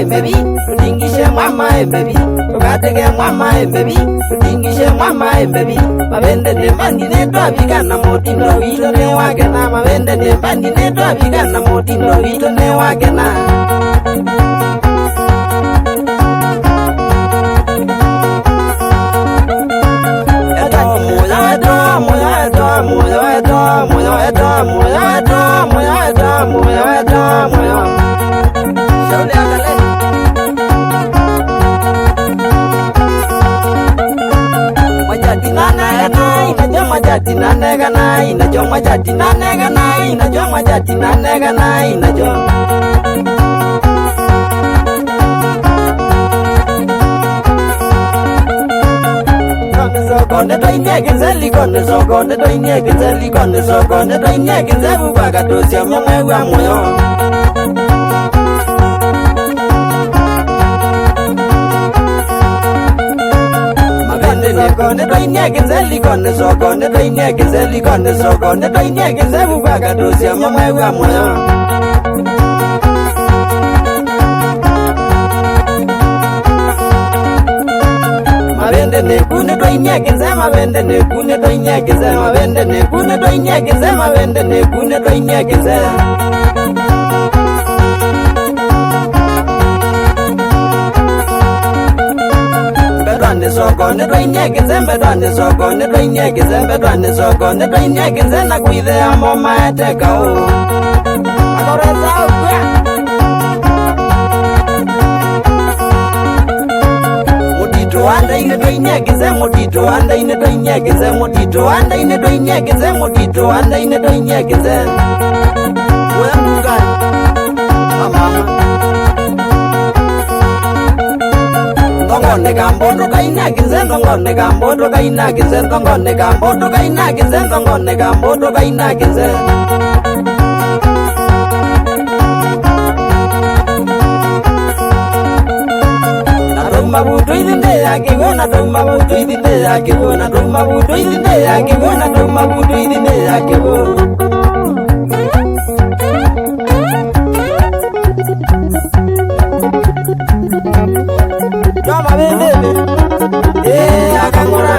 Baby, udingishe mama baby, ugatege mama baby, udingishe mama baby. Mabende ne mandi ne to abigana motindo wito ne wagena. Mabende ne mandi ne to abigana motindo wito ne wagena. Majatina nega nai na jo majatina nega nai na jo majatina nega nai na jo Konde do inyege zeli konde so konde do inyege zeli konde so konde do inyege zebu baga to sia mama wa moyo Konde do inyege zeli konde so konde do inyege zeli konde so konde do inyege zebu baga to sia mama wa moyo Mabende ne kune do inyege ze mabende ne kune do inyege ze mabende ne kune do inyege ze mabende ne kune do inyege ze Bedwane soko ne do inyege ze bedwane soko ne do inyege ze bedwane soko ne do inyege ze na kuide amo maeteka o Akoreza ukwe Anda ine do inyege ze motito anda ine do inyege ze motito anda ine do inyege ze motito anda ine do inyege ze Oya munga mama Ngone gambodo ga inyege ze ngone gambodo ga inyege ze ngone gambodo ga inyege ze ngone gambodo ga inyege ze Mabuto idinde yake gona do mabuto idinde yake gona do mabuto idinde yake gona do mabuto idinde yake gona Joma bebe akangora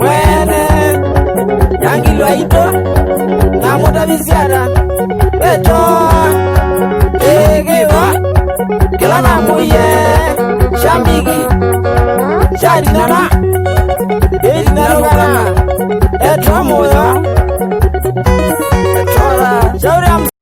wene yangi loito namuta bisiara beto egewa kila namuye Shambigi, Shadinana, Edinarugana, Etromoya, Etrola, Shauram.